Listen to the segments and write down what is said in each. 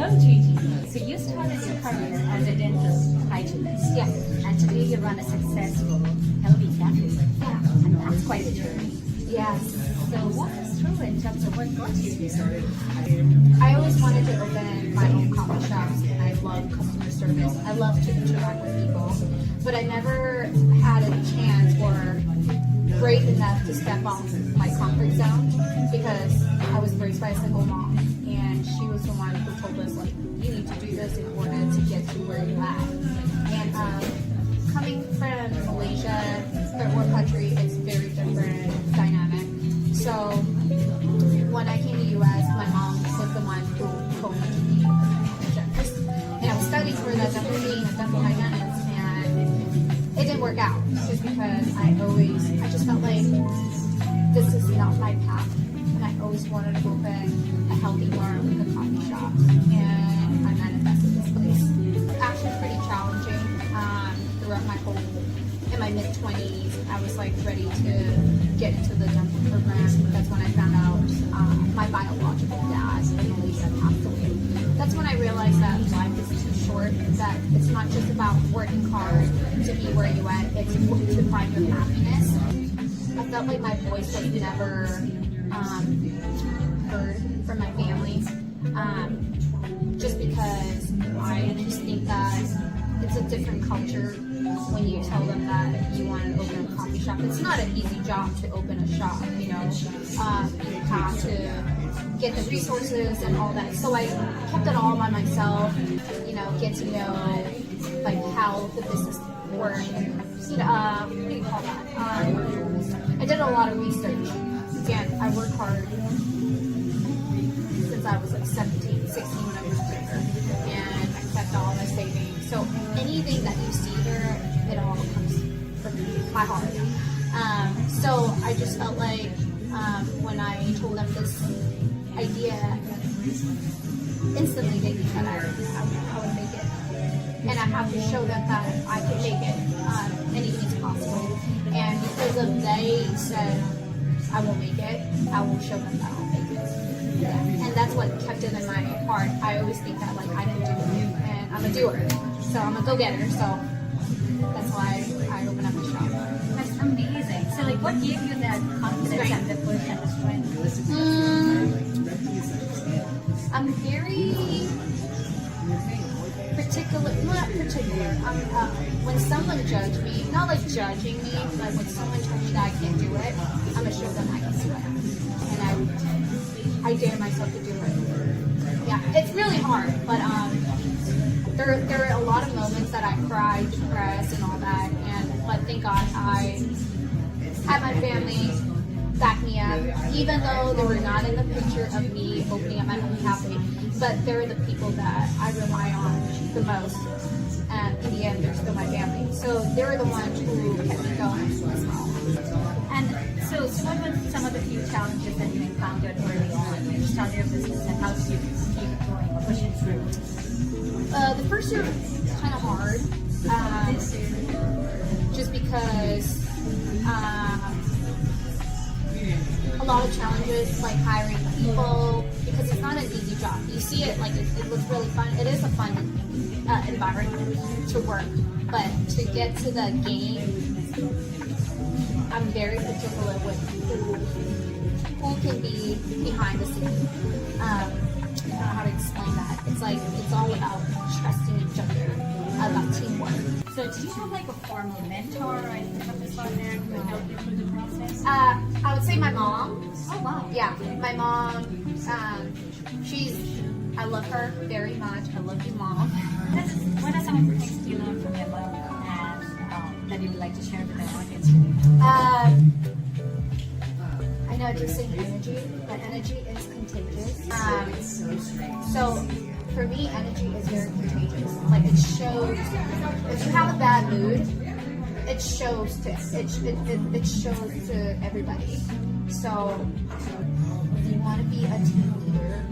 love Gigi. So you started your career as a dental hygienist. Yeah. And today you run a successful healthy cafe. Yeah. And that's quite a journey. Yes. So walk us through in terms of what got you here. I always wanted to open my own coffee shops, and I love customer service. I love to interact with people, but I never had a chance or brave enough to step off my comfort zone because I was raised by a single mom, and she was the one who told us, like, you need to do this in order to get to where you're at. And coming from Malaysia, third world country, it's very different dynamic. So when I came to the US, my mom was the one who told me to be a dentist. And I was studying for the dental being a dental hygienist, and it didn't work out just because I just felt like this is not my path. And I always wanted to open a healthy bar with a coffee shop. And I manifested this place. Actually, it's pretty challenging throughout in my mid-20s. I was like ready to get into the dental program. That's when I found out my biological dad in Malaysia passed away. That's when I realized that life is too short, that it's not just about working hard to be where you at, it's to find your happiness. I felt like my voice was never heard from my family, just because I just think that it's a different culture when you tell them that you want to open a coffee shop. It's not an easy job to open a shop, you know. You have to get the resources and all that. So I kept it all by myself, you know, get to know like how the business works. You know, what do you call that? I did a lot of research. Again, I worked hard since I was like 16 when I was younger, and I kept all my savings. So anything that you see here, it all comes from my heart. So I just felt like when I told them this idea, instantly they knew that I would make it. And I have to show them that I can make it. Anything's possible. And because of they said I will make it, I will show them that I'll make it. Yeah. And that's what kept it in my heart. I always think that like I can do it, and I'm a doer. So I'm a go-getter. So that's why I opened up the shop. That's amazing. So like what gave you that confidence and the push and the strength? I'm very not particular. When someone judged me, not like judging me, but when someone told me that I can't do it, I'm gonna show them I can do it. And I dare myself to do it. Yeah, it's really hard, but there are a lot of moments that I cried, depressed, and all that. But thank God I had my family back me up, even though they were not in the picture of me opening up my own cafe. But they're the people that I rely on the most. And in the end, they're still my family. So they're the ones who kept me going as well. And so what were some of the few challenges that you encountered early on when you started your business, and how did you keep going or push it through? The first year was kind of hard, just because a lot of challenges, like hiring people, because it's not an easy job. You see it like it looks really fun. It is a fun environment to work, but to get to the game, I'm very particular with who can be behind the scenes. I don't know how to explain that. It's like it's all about trusting each other, about teamwork. So do you have like a formal mentor or anything of the sort there who help you through the process? I would say my mom. Oh wow. Yeah, my mom. I love her very much. I love you, Mom. What are some of the things you learned from your mom and that you would like to share with the audience today? I know I just say energy, but energy is contagious. So for me, energy is very contagious. Like it shows. If you have a bad mood, it shows to it shows to everybody. So if you want to be a team leader,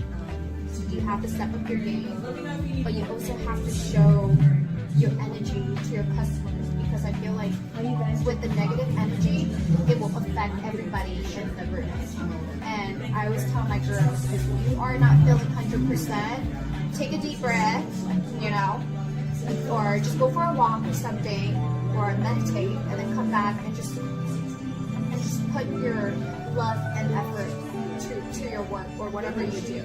you have to step up your game, but you also have to show your energy to your customers, because I feel like with the negative energy, it will affect everybody in the room. And I always tell my girls, if you are not feeling 100%, take a deep breath, you know, or just go for a walk or something, or meditate, and then come back and just put your love and effort to your work or whatever you do.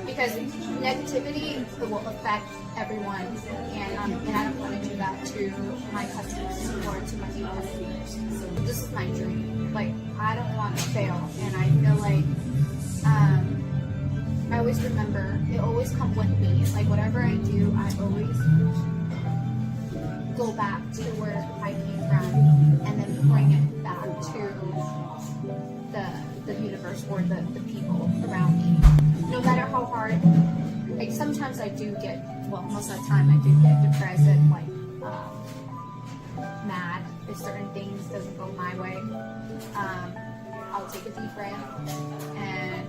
Because negativity will affect everyone, and I don't want to do that to my customers or to my new customers. This is my dream. Like, I don't want to fail, and I feel like I always remember, it always comes with me. Like, whatever I do, I always go back to where I came from and then bring it back to the universe or the people around me. No matter how hard, like sometimes I do get, well, most of the time I do get depressed and like mad if certain things doesn't go my way. I'll take a deep breath, and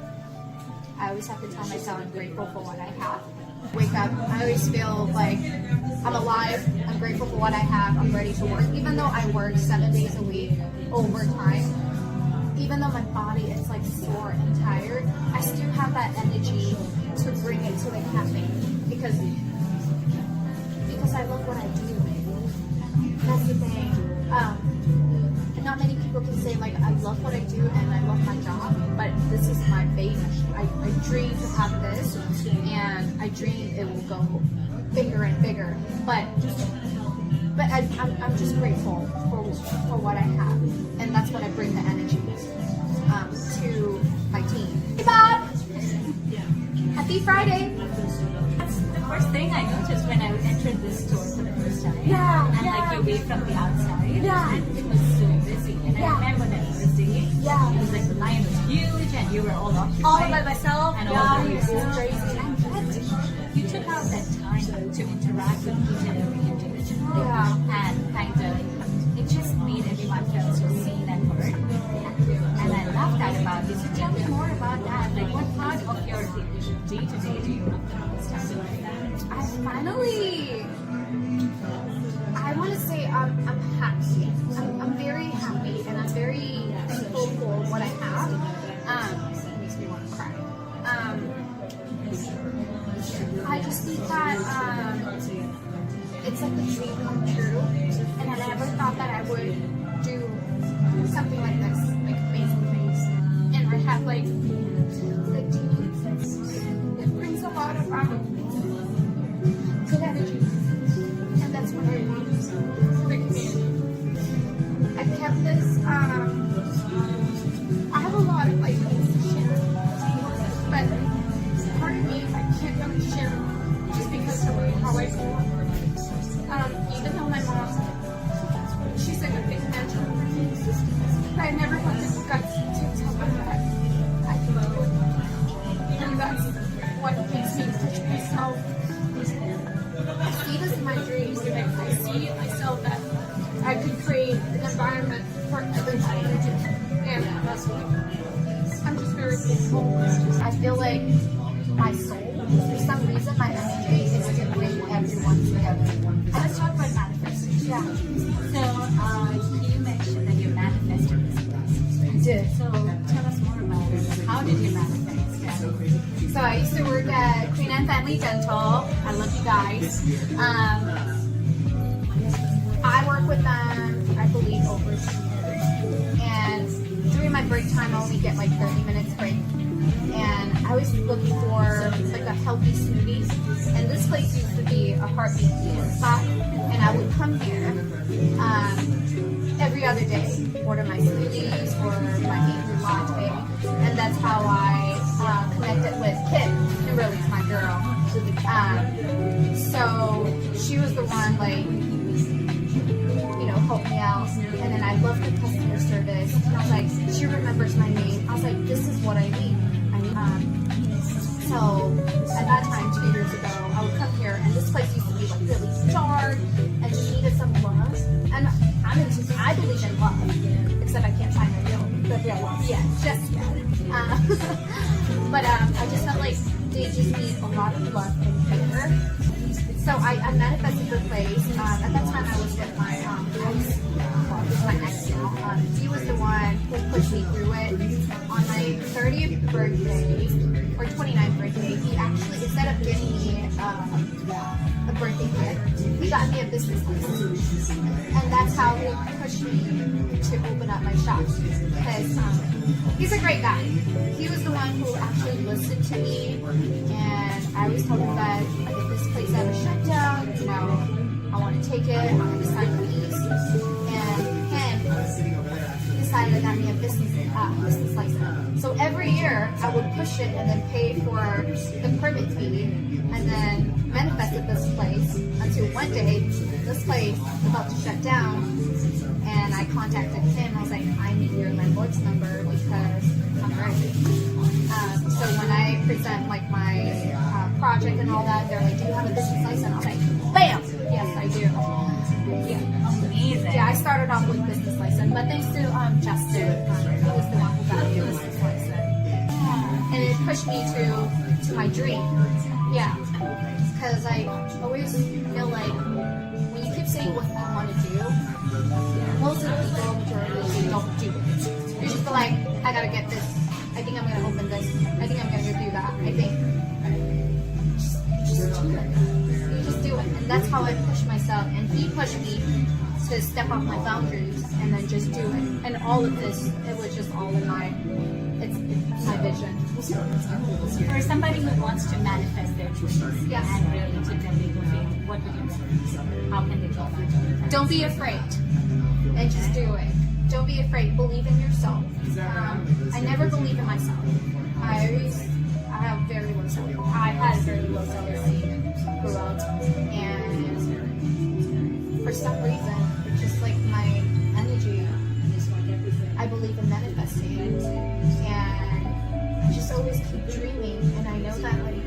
I always have to tell myself I'm grateful for what I have. Wake up, I always feel like I'm alive, I'm grateful for what I have, I'm ready to work. Even though I work 7 days a week overtime, even though my body is like sore and tired, I still have that energy to bring it to the cafe because I love what I do. That's the thing. Not many people can say like I love what I do and I love my job, but this is my baby. I dream to have this, and I dream it will go bigger and bigger. But I'm just grateful for what I have, and that's what I bring the energy to my team. Hey Bob! Happy Friday! That's the first thing I noticed when I entered this store for the first time. Yeah, and like you wait from the outside. Yeah. And it was so busy. And I remember that first day. Yeah. It was like the line was huge and you were all occupied. All by myself. And Yeah, all by it was yourself. crazy. And yet, you took out that time to interact with each and every individual. Yeah. And kind of, it just made everyone feel so seen and heard. And I love that about you. So tell me more about that. Like, what part of your day-to-day do you love the most? I want to say I'm happy. I'm very happy, and I'm very thankful for what I have. It makes me want to cry. I just think that it's like a dream come true, and I never thought that I would do something like this, like amazing things. And I have like the team. It brings a lot of good energy, and that's what I want for the community. I kept this. I have a lot of like things to share, but part of me I can't really share just because of how I feel. Even though my mom, she's like a big mentor, but I never had the guts to tell her that I can do it, and that's what makes me push myself. I see this in my dreams. I see myself that I could create an environment for everybody, and I'm just very grateful. I feel like my soul, for some reason, my energy is to bring everyone together. Let's talk about manifestation. Yeah, So, you mentioned that you manifested this class. I did. So, tell us more about it. How did you manifest? So I used to work at Queen and Family Dental. I love you guys. I work with them, I believe, over 2 years. And during my break time, I only get like 30 minutes break. And I was looking for like a healthy smoothie. And this place used to be a heartbeat spot. And I would come here every other day, order my smoothies or my angry latte. And that's how I connected with Kit, who really is my girl. So she was the one, like, you know, helped me out. And then I loved the customer service. And I was like, she remembers my name. I was like, this is what I need. So at that time, 2 years ago, I would come here, and this place used to be like really dark and just needed some love. And I believe in love, except I can't find the real love yet, just yet. But I just felt like they just need a lot of love and care. So I manifested the place. At that time, I was with my ex. Well, this is my ex now. He was the one who pushed me through it. On my 30th birthday, or 29th birthday, he actually, instead of giving me a birthday gift, he got me a business license. And that's how he pushed me to open up my shop. Because he's a great guy. He was the one who actually listened to me. And I always told him that if this place ever shut down, you know, I want to take it, I'm going to sign a lease. And he decided to get me a business license. So every year I would push it and then pay for the permit fee and then manifested this place until one day this place was about to shut down and I contacted him. I was like, I need your landlord's number because I'm ready. So when I present like my project and all that, they're like, do you have a business license? I was like, bam! Yes, I do. Yeah. Amazing. Yeah, I started off with business license, but thanks to Justin, he was the one who got me a business license. And it pushed me to my dream. Yeah. Because I always feel like when you keep saying what you want to do, most of the people, majority, don't do it. You just feel like, I gotta get this. I think I'm gonna open this. I think I'm gonna go do that. I think just do it. You just do it. And that's how I push myself. And he pushed me to step off my boundaries and then just do it. And all of this, it was just all in it's my vision. For somebody who wants to manifest their dreams Yes. and really to really go big, what would you say? How can they go about it? Don't be afraid and just do it. Don't be afraid. Believe in yourself. I never believe in myself. I have very low self. I had very low self-esteem grew up, and for some reason, it's just like my energy. I believe in manifesting, and I just always keep dreaming. And I know that like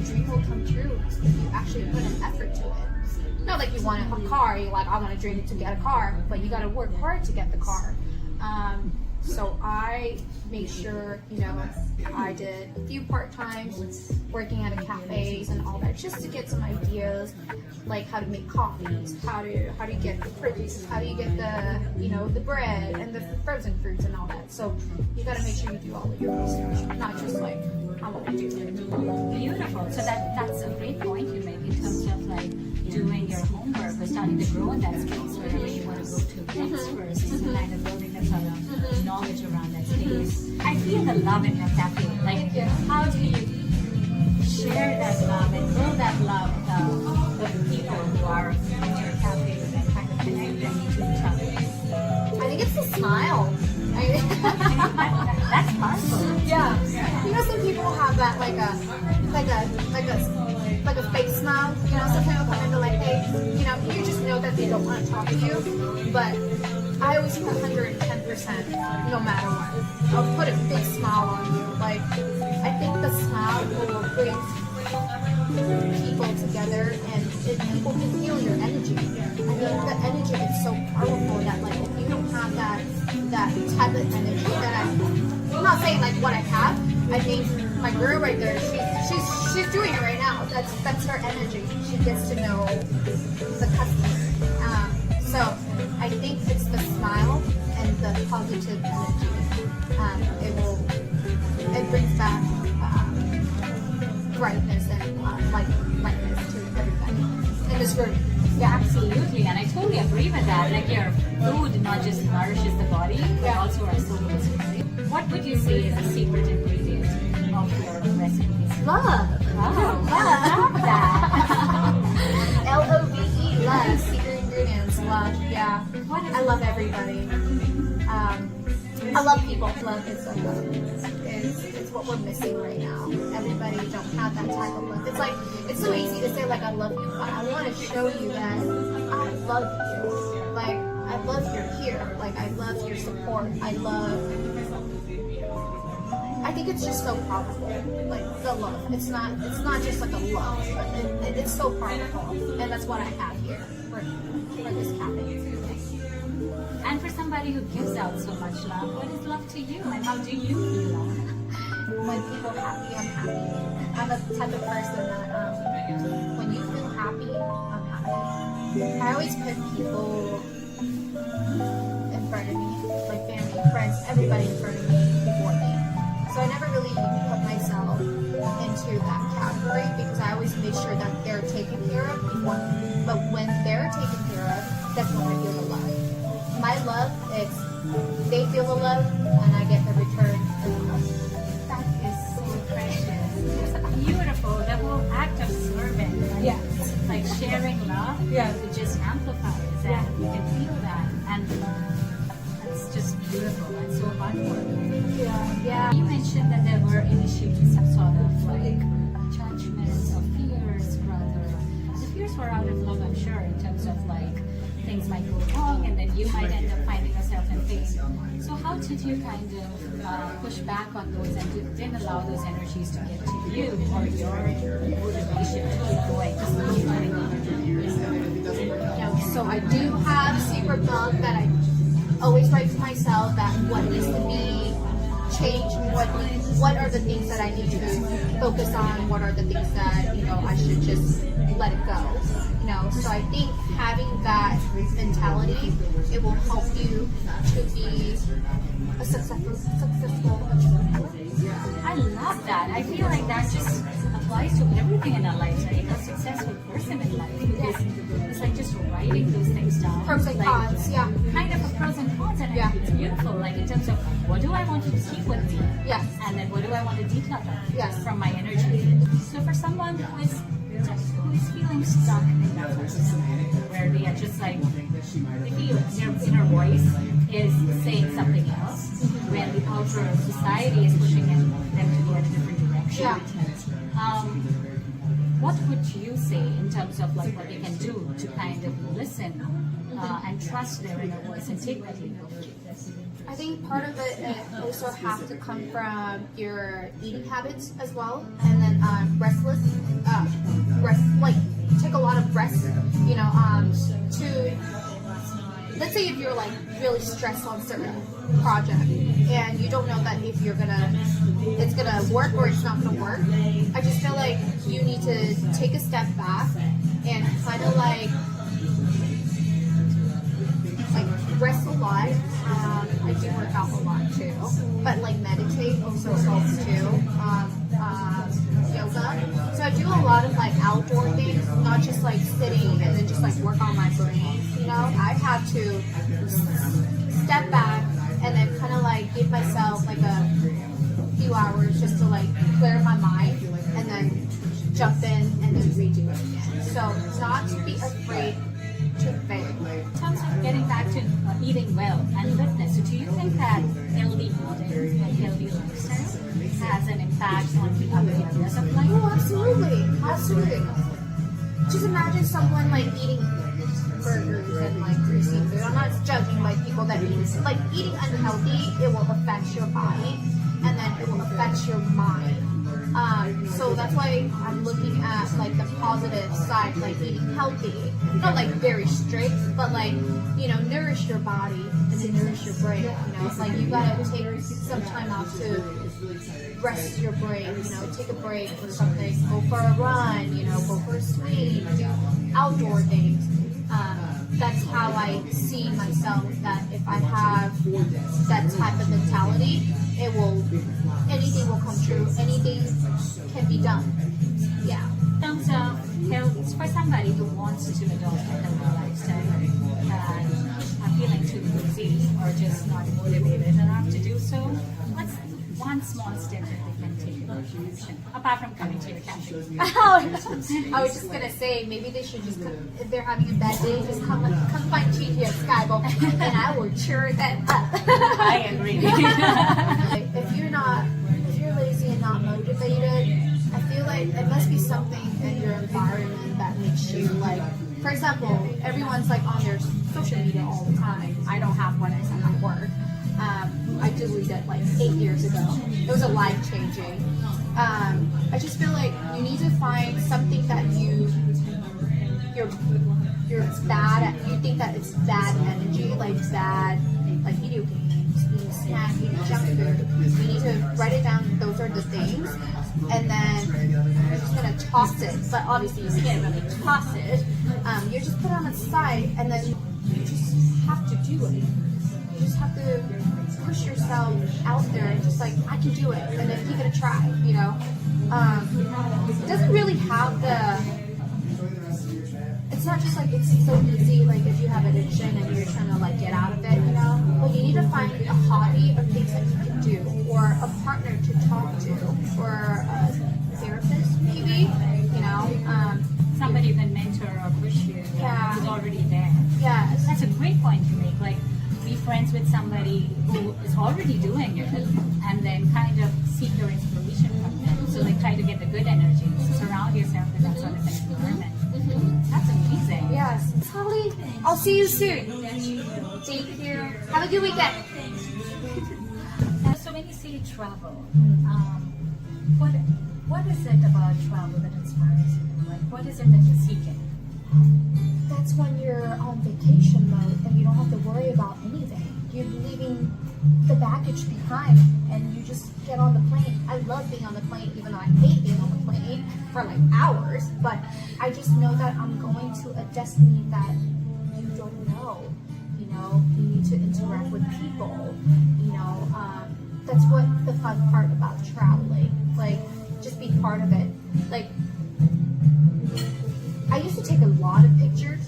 dream will come true if you actually put an effort to it. Not like you want a car, you're like, I want to dream to get a car, but you got to work hard to get the car. So I made sure, I did a few part-times working at a cafes and all that, just to get some ideas, like how to make coffees, how do you get the produce, how do you get the bread and the frozen fruits and all that. So you got to make sure you do all of your research, not just like, I want to do it. Beautiful. So that's a great point you make in terms of like doing your homework or starting to grow in that space wherever you want to go to next first, and kind of building that sort of knowledge around that space. I feel the love in your cafe. Like, how do you share that love and build that love with people who are in your cafe and kind of connect them to each other? I think it's the smile. That's powerful. Yeah. Some people have that like a fake smile. Some people come in and like, hey, you just know that they don't want to talk to you. But I always put 110% no matter what. I'll put a big smile on you. Like, I think the smile will bring people together and people can feel your energy. The energy is so powerful that like if you don't have that type of energy that I'm not saying like what I have. I think my girl right there, she's doing it right now. That's her energy. She gets to know the customer. So I think it's the smile and the positive energy. It brings back brightness and lightness to everybody in this room. Yeah, absolutely, and I totally agree with that. Like your food not just nourishes the body, but also our soul as well. What would you say is the secret ingredient of your recipes? Love. Oh, I love that. Love. Love. Secret ingredients. Love. Yeah. I love everybody. I love people. Love is it's what we're missing right now. Everybody don't have that type of love. It's like it's so easy to say like I love you, but I want to show you that I love you. Like I love you're here. Like I love your support. I think it's just so powerful. Like the love. It's not just like a love, but it's so powerful. And that's what I have here for this cafe. And for somebody who gives out so much love, what is love to you, and how do you feel love? When people are happy, I'm happy. I'm the type of person that when you feel happy, I'm happy. I always put people in front of me, like family, friends, everybody in front of me before me. So I never really put myself into into that category because I always make sure that they're taken care of before. But when they're taken care of, that's when I feel the love. My love is they feel the love and I get the return of the love. That is so precious. It's beautiful. The whole act of serving. Right? Yeah. Like sharing love. Yeah. It just amplifies and you can feel that. And it's just beautiful and so heartwarming. Yeah. You mentioned that there were initially some sort of like judgments or fears, rather. The fears were out of love, I'm sure, in terms of like things might go wrong and then you might end up finding yourself in pain. So how did you kind of push back on those and didn't allow those energies to get to you or your motivation to keep going? So I do have a secret book that I always write to myself that what needs to be changed, what are the things that I need to focus on, what are the things that I should just let it go. So I think having that mentality, it will help you to be a successful entrepreneur. I love that. I feel like that just applies to everything in our lives, right? A successful person in life, because it's like just writing those things down. Pros and like, cons, yeah. Kind of a pros and cons, and I Yeah. think it's beautiful. Like in terms of what do I want to keep with me, Yes. and then what do I want to declutter Yes. from my energy. So for someone who is feeling stuck in that person, where they are just like they feel their inner voice is saying something else, when the outer society is pushing them to go in a different direction. Yeah. What would you say in terms of like what they can do to kind of listen and trust their inner voice and take that leap of faith? I think part of it also has to come from your eating habits as well, and then like take a lot of rest. To let's say if you're like really stressed on a certain project and you don't know that if it's gonna work or it's not gonna work. I just feel like you need to take a step back and kind of like rest a lot. I do work out a lot too, but like meditate also helps too. Yoga. So I do a lot of like outdoor things, not just like sitting and then just like work on my brain. I have to step back and then kind of like give myself like a few hours just to like clear my mind and then jump in and then redo it again. So not to be afraid to fail. In terms of getting back to eating well and fitness, so do you think that healthy eating and healthy lifestyle has an impact on the other areas of life? Oh, absolutely. Just imagine someone like eating burgers and like greasy food. I'm not judging like people that eat like eating unhealthy. It will affect your body and then it will affect your mind. So that's why I'm looking at like the positive side, like eating healthy, not like very strict, but like nourish your body and then nourish your brain. It's like you gotta take some time off to rest your brain. Take a break or something. Go for a run. Go for a swing. Do outdoor things. That's how I see myself. That if I have that type of mentality, anything will come true. Anything can be done. Yeah. In terms of health, for somebody who wants to adopt a healthy lifestyle and are feeling too busy or just not motivated enough to do so, what's one small step that they can take in action, apart from coming to your cafe? I was just gonna say maybe they should just come, if they're having a bad day, just come find me here at SkyBowl and I will cheer them up. I agree. If you're lazy and not motivated, I feel like it must be something in your environment that makes you like, for example, everyone's like on their social media all the time. I don't have one at my work. I deleted it like 8 years ago. It was a life-changing. I just feel like you need to find something that you're bad at. You think that it's bad energy, like bad, like video games, eating snacks, eating junk food. You need to write it down. Those are the things, and then you're just gonna toss it. But obviously you can't really toss it. You just put it on the side, and then you just have to do it. You just have to push yourself out there and just like, I can do it, and then give it a try, you know. It doesn't really have it's not just like it's so easy, like if you have addiction and you're trying to like get out of it, you know. But you need to find a hobby or things that you can do, or a partner to talk to, or a therapist maybe, you know. Somebody can mentor or push you. Yeah. Who's already there. Yes. That's a great point to make. Like, be friends with somebody who is already doing it, and then kind of seek your inspiration from them. So like try to get the good energy. Surround yourself with that sort of environment. That's amazing. Yes. Holly, I'll see you soon. Thank you. Have a good weekend. So when you say travel, what is it about travel that inspires you? Like, what is it that you're seeking? That's when you're on vacation mode and you don't have to worry about anything. You're leaving the baggage behind and you just get on the plane. I love being on the plane, even though I hate being on the plane for like hours, but I just know that I'm going to a destiny that you don't know. You know, you need to interact with people. You know, that's what the fun part about traveling. Like, just be part of it. Like, I used to take a lot of pictures,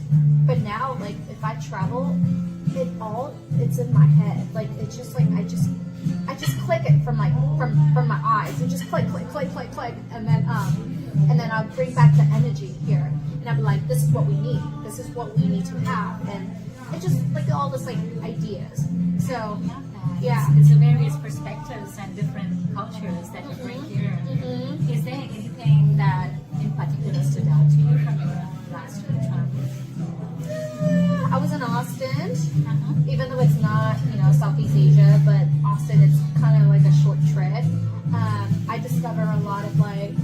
but now, like, if I travel, it's in my head. Like, it's just like I just click it from my eyes. It just click, and then I'll bring back the energy here, and I'll be like, this is what we need. This is what we need to have, and it just like all this like ideas. So yeah, it's the various perspectives and different cultures that you bring here. Mm-hmm. Is there anything that in particular stood out to you from your last trip travel? I was in Austin, even though it's not, you know, Southeast Asia, but Austin, it's kind of like a short trip. I discovered a lot of like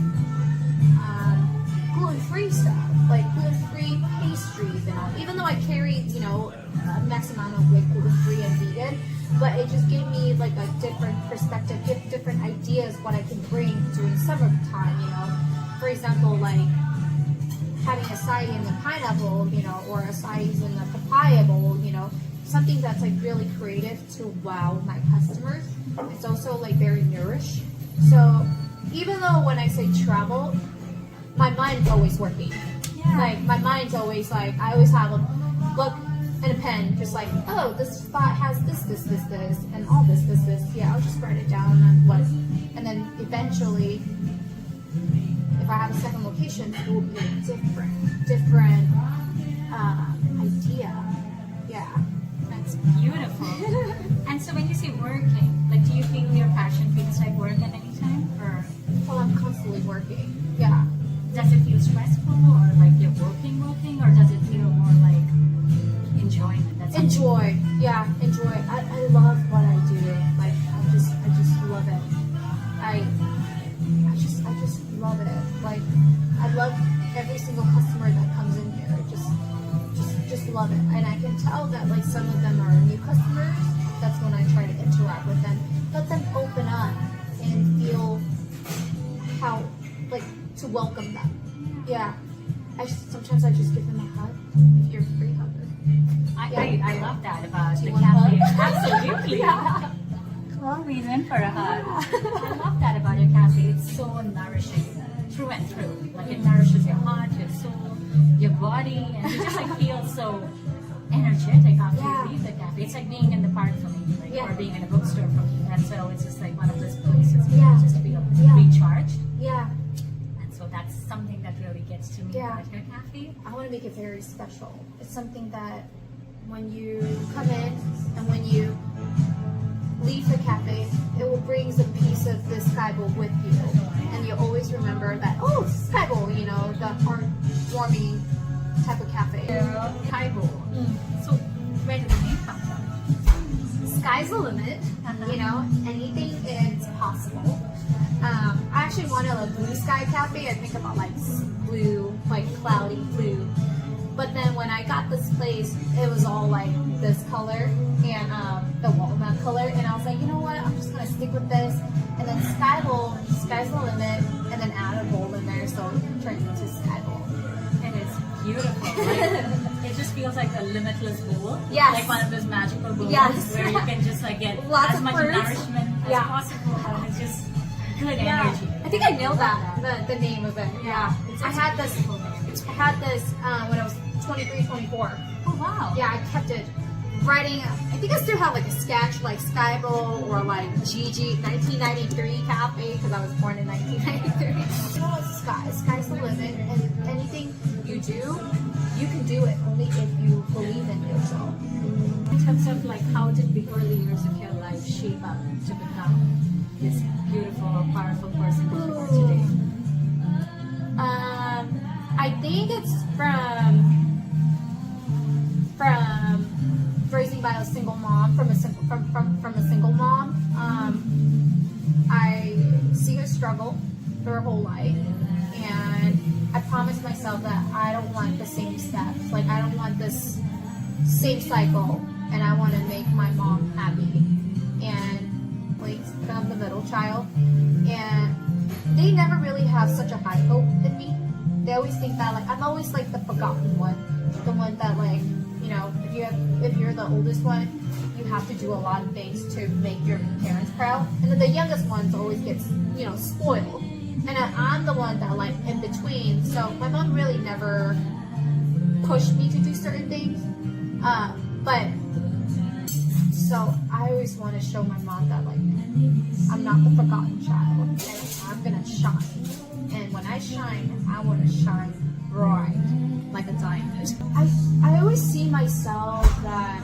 gluten-free stuff, like gluten-free pastries and all. Even though I carried, you know, a max amount of like gluten-free and vegan, but it just gave me like a different perspective, different ideas what I can bring during summertime, you know. For example, like having acai in the pineapple, you know, or acai in the papaya bowl, you know, something that's like really creative to wow my customers. It's also like very nourish. So even though when I say travel, my mind's always working. Yeah. Like my mind's always like, I always have a book and a pen, just like, oh, this spot has this, and all this. Yeah, I'll just write it down and then eventually, if I have a second location, it will be a different idea. Yeah. That's beautiful. And so when you say working, like, do you feel your passion feels like work at any time? Or Well, I'm constantly working. Yeah. does it feel stressful, or like you're working, or does it feel more like enjoyment? That's Enjoy. Yeah, enjoy. I love what I do. Like, I just love it. I just love it. Like, I love every single customer that comes in here. Just love it. And I can tell that like some of them are new customers. That's when I try to interact with them. Let them open up and feel how, like, to welcome them. Yeah. Sometimes I just give them a hug if you're a free hugger. I love that about Do the you want a cafe. hug? Absolutely. Yeah. Always in for a hug. I love that about your cafe. It's so nourishing through and through. Like, it nourishes your heart, your soul, your body, and you just like feel so energetic after Yeah. you leave the cafe. It's like being in the park for me, like, Yeah. or being in a bookstore for me. And so it's just like one of those places where Yeah. you just feel Yeah. recharged. Yeah. And so that's something that really gets to me Yeah. about your cafe. I want to make it very special. It's something that when you come in and when you leave the cafe, it will bring a piece of the SkyBowl with you. And you always remember that, oh, SkyBowl, you know, the heartwarming type of cafe. SkyBowl. So where did the name come from? Sky's the limit, you know, anything is possible. I actually wanted a blue sky cafe. I think about like blue, like cloudy blue. But then when I got this place, it was all like this color and the walnut color. And I was like, you know what? I'm just going to stick with this. And then SkyBowl, sky's the limit, and then add a bowl in there. So it turned into SkyBowl. It is beautiful. Like, it just feels feels like a limitless bowl. Yes. Like one of those magical bowls Yes. where you can just like get Lots as of much fruits. nourishment as Yeah. possible. And it's just good Yeah. energy. I think I nailed that, the name of it. Yeah. It's I a had this beautiful name. when I was 23, 24. Oh wow. Yeah, I kept it writing. I think I still have like a sketch like SkyBowl or like Gigi 1993 Cafe because I was born in 1993. You know, sky's the limit, and anything you do, you can do it only if you believe in yourself. In terms of like how did the early years of your life shape up to become this beautiful, powerful person that you are today? I think it's from raising by a single mom, from a single mom. I see her struggle her whole life, and I promised myself that I don't want the same steps. Like I don't want this same cycle, and I want to make my mom happy. And like I'm the middle child, and they never really have such a high hope in me. They always think that like I'm always like the forgotten one, the one that like, you know, if you're the oldest one, you have to do a lot of things to make your parents proud, and then the youngest ones always gets, you know, spoiled, and I'm the one that like in between. So my mom really never pushed me to do certain things, but so I always want to show my mom that like I'm not the forgotten child, and I'm gonna shine. And when I shine, I want to shine bright like a diamond. I always see myself that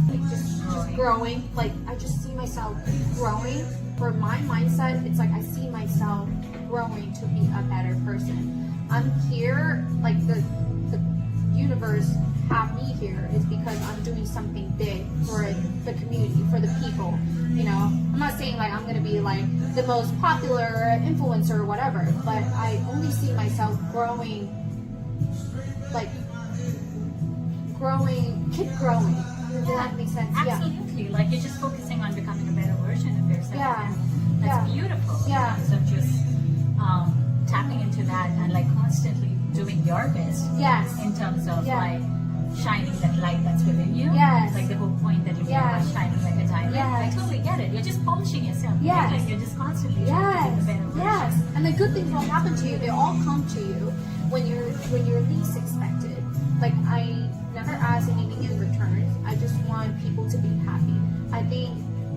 like just growing. Like I just see myself growing. For my mindset, it's like I see myself growing to be a better person. I'm here, like the universe have me here is because I'm doing something big for the community, for the people. You know, I'm not saying like I'm gonna be like the most popular influencer or whatever, but I only see myself growing, like keep growing. Does that make sense? Absolutely. Like you're just focusing on becoming a better version of yourself. Yeah. And that's beautiful. Yeah. In terms of just tapping into that and like constantly doing your best. Yes. In terms of Yeah. like shining that light that's within you. Yes. Like the whole point that you made Yes. about shining like a diamond. Yes. I totally get it. You're just polishing yourself. Yes. Right? Like you're just constantly trying to be a better version. Yes. And the good things will happen to you. They all come to you when you're least expected. Like I never ask anything in return. I just want people to be happy. I think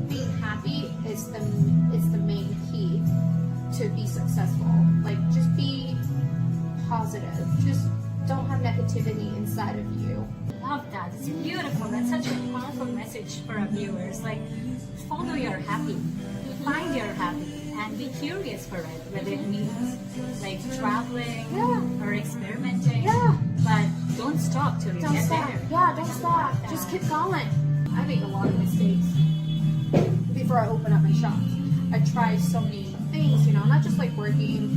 being happy is the main key to be successful. Like just be positive. Just don't have negativity inside of you. Love that. It's beautiful. That's such a powerful message for our viewers. Like, follow your happy, find your happy, and be curious for it. Whether it means like traveling or experimenting. Yeah. But don't stop till you Don't get stop. there. Yeah, don't stop. Just keep going. I make a lot of mistakes before I open up my shops. I tried so many things, you know, not just like working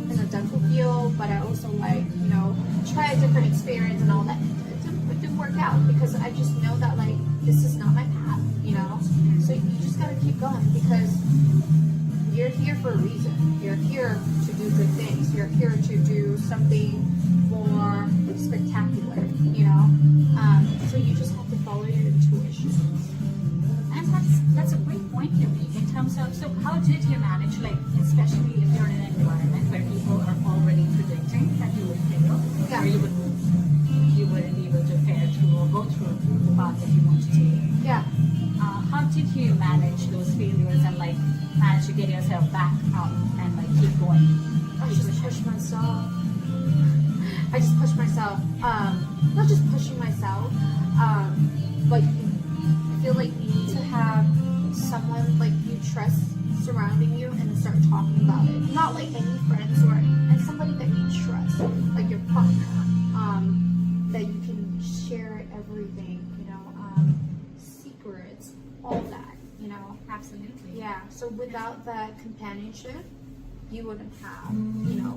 in the dental field, but I also like, you know, try a different experience and all that. It didn't work out because I just know that like this is not my path, you know. So you just gotta keep going because you're here for a reason. You're here to do good things. You're here to do something more spectacular, you know. So you just have to follow your intuition. And that's a great point to make in terms of, so how did you manage, like, especially if you're in an environment where people are already predicting that you would fail, Yeah. or you wouldn't be able to fare through or go through the path that you want to take. Yeah. How did you manage those failures and like manage to get yourself back up and like keep going? I just push myself. I just push myself. Not just pushing myself, but I feel like you need to have someone like you trust surrounding you and start talking about it. Not like any friends or and somebody that you trust, like your partner, that you can share everything, you know, secrets, all that, you know. Absolutely. Yeah. So without that companionship, you wouldn't have, you know,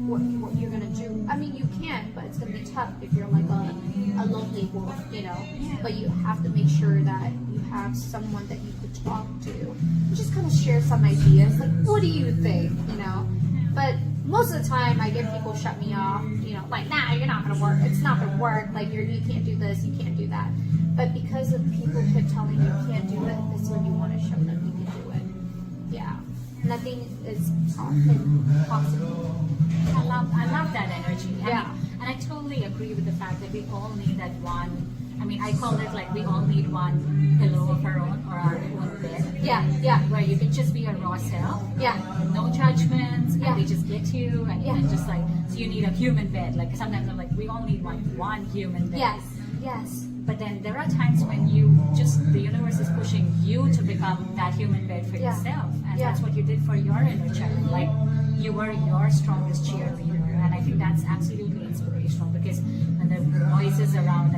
what you're gonna do. I mean, you can, but it's gonna be tough if you're like a lonely wolf, you know. But you have to make sure that you have someone that you could talk to, and just kind of share some ideas. Like, what do you think, you know? But most of the time I get people shut me off, you know, like, nah, you're not gonna work. It's not gonna work. Like, you can't do this, you can't do that. But because of people kept telling you can't do it, that's when you want to show them you can do it. Yeah. Nothing is impossible. I love that energy. Yeah. And I totally agree with the fact that we all need that one. I mean, I call it like we all need one pillow of our own or our own bed. Yeah, yeah, Where you can just be your raw self. yeah, No judgments. Yeah. And they just get you. And, Yeah. and just like, so you need a human bed. Like sometimes I'm like, we all need one human bed. yes, yes, But then there are times when the universe is pushing you to become that human bed for Yeah. yourself. And Yeah. that's what you did for your inner child. Like you were your strongest cheerleader. And I think that's absolutely inspirational because when the voices around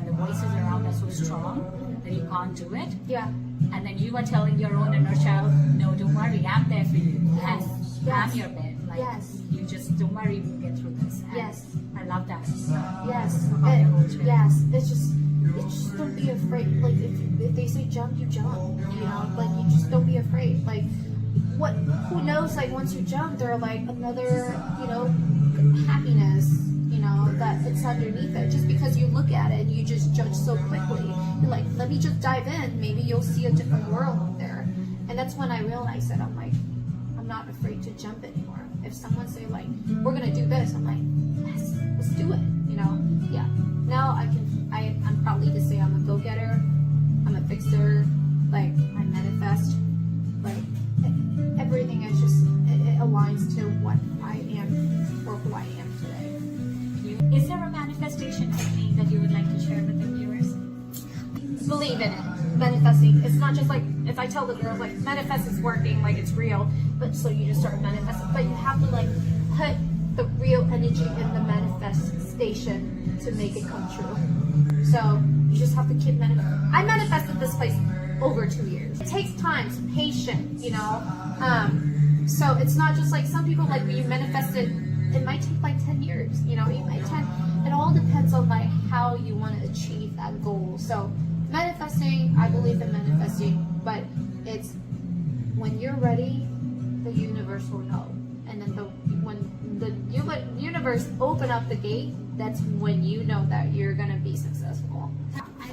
are so strong that you can't do it. yeah, And then you are telling your own inner child, no, don't worry, I'm there for you. Yes. And Yes. I'm your bed. Like Yes. you just don't worry, we'll get through this. And Yes. I love that. yes, About your whole trip. yes. It's just don't be afraid. Like if they say jump, you jump. You know, like you just don't be afraid. Like who knows? Like once you jump, there are like another, you know, happiness. You know that it's underneath it. Just because you look at it and you just judge so quickly, you're like, let me just dive in. Maybe you'll see a different world out there. And that's when I realized that I'm like, I'm not afraid to jump anymore. If someone say like, we're gonna do this, I'm like, yes, let's do it. You know, yeah. Now I'm proudly to say I'm a go-getter. I'm a fixer. Like I manifest. Like everything is just it aligns to what I am or who I am today. Is there a manifestation technique that you would like to share with the viewers? Believe in it. Manifesting. It's not just like if I tell the girls like manifest is working, like it's real, but so you just start manifesting. But you have to like put the real energy in the manifestation to make it come true. So you just have to keep manifesting. I manifested this place over 2 years. It takes time, it's patient, you know. So it's not just like some people like when you manifest it might take like 10 years, you know. It all depends on like how you want to achieve that goal. So manifesting, I believe in manifesting, but it's when you're ready, the universe will know. And then when the universe open up the gate, that's when you know that you're gonna be successful.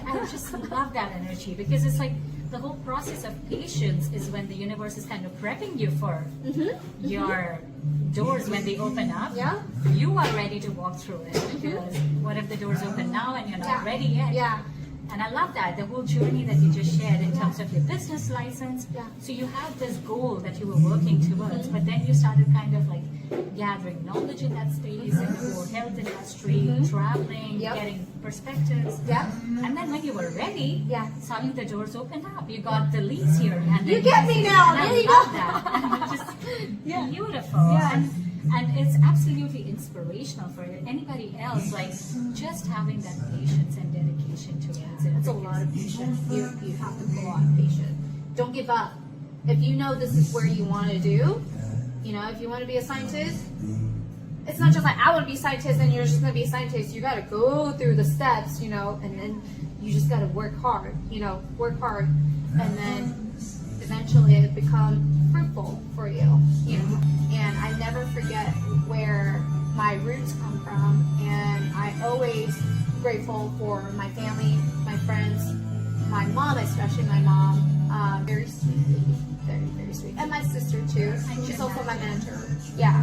I just love that energy because it's like the whole process of patience is when the universe is kind of prepping you for your doors when they open up. Yeah. You are ready to walk through it because what if the doors open now and you're not Yeah. ready yet? Yeah. And I love that, the whole journey that you just shared in terms of your business license. Yeah. So you had this goal that you were working towards, but then you started kind of like gathering knowledge in that space, in the whole health industry, traveling, Yep. getting perspectives. Yeah. And then when you were ready, Yeah. suddenly the doors opened up. You got the leads here. And You then get me now. And I There you love go. that. And it's just Yeah. beautiful. Yes. And it's absolutely inspirational for anybody else. Like just having that patience and dedication to it. It's a lot of patience. You have to pull on patience. Don't give up. If you know this is where you want to do, you know, if you want to be a scientist, it's not just like I want to be a scientist and you're just going to be a scientist. You got to go through the steps, you know, and then you just got to work hard, you know, and then eventually it becomes fruitful for you, you know. And I never forget where my roots come from, and I always grateful for my family, my friends, my mom, especially my mom, very sweet lady, very, very sweet, and my sister too. She's also my mentor. Yeah,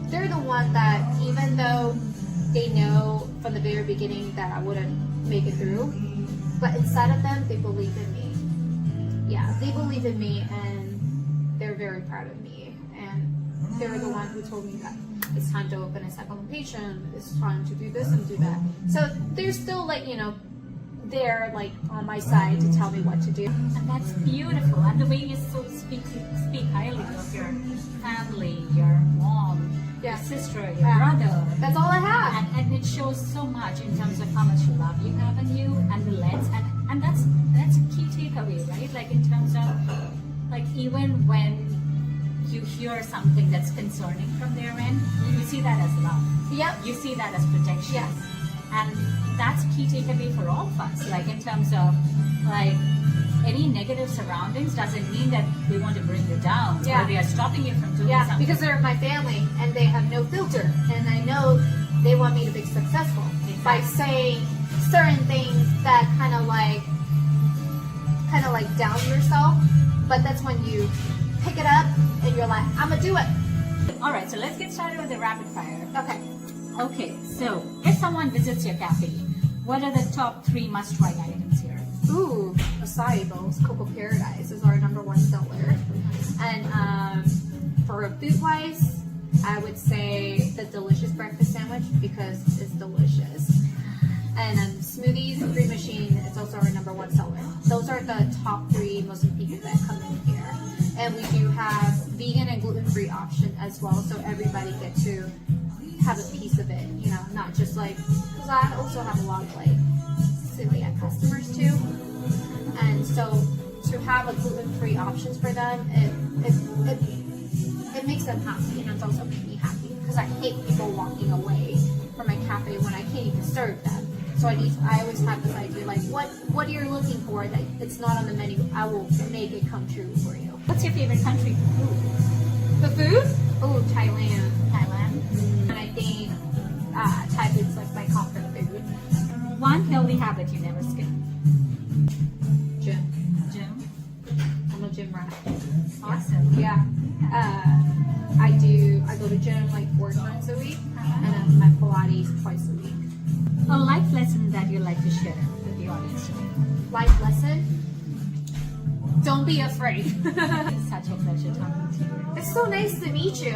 they're the one that even though they know from the very beginning that I wouldn't make it through, but inside of them, they believe in me. Yeah, they believe in me, and they're very proud of me. And they're the one who told me that it's time to open a second location, it's time to do this and do that. So they're still like, you know, they're like on my side to tell me what to do. And that's beautiful. And the way you speak highly of your family, your mom, your sister, your brother. That's all I have. And it shows so much in terms of how much love you have in you and the lens. And that's a key takeaway, right? Like in terms of, like even when you hear something that's concerning from their end, you see that as love. Yep. You see that as protection. Yes. And that's a key takeaway for all of us. Like in terms of, like, any negative surroundings doesn't mean that they want to bring you down Yeah. or they are stopping you from doing Yeah, something. because they're my family and they have no filter, and I know they want me to be successful by saying certain things that kind of like down yourself. But that's when you pick it up and you're like, I'm gonna do it. All right, so let's get started with the rapid fire. Okay. Okay, so if someone visits your cafe, what are the top 3 must-try items here? Ooh, acai bowls, Cocoa Paradise is our #1 seller. And for food-wise, I would say the delicious breakfast sandwich because it's delicious. And smoothies, green machine is also our #1 seller. Those are the top 3 most people that come in here. And we do have vegan and gluten-free option as well, so everybody gets to have a piece of it, you know, not just like, because I also have a lot of like celiac customers too. And so to have a gluten-free options for them, it makes them happy, and it's also makes me happy because I hate people walking away from my cafe when I can't even serve them. So I always have this idea like, what you're looking for that it's not on the menu, I will make it come true for you. What's your favorite country for food? The food? Oh, Thailand. Thailand. And I think Thai food's like my comfort food. One healthy habit you never skip. Gym. Gym. I'm a gym rat. Awesome. Yeah. I go to gym like 4 times a week, and then my Pilates twice a week. A life lesson that you like to share with the audience today. Life lesson? Don't be afraid. It's such a pleasure talking to you. It's so nice to meet you.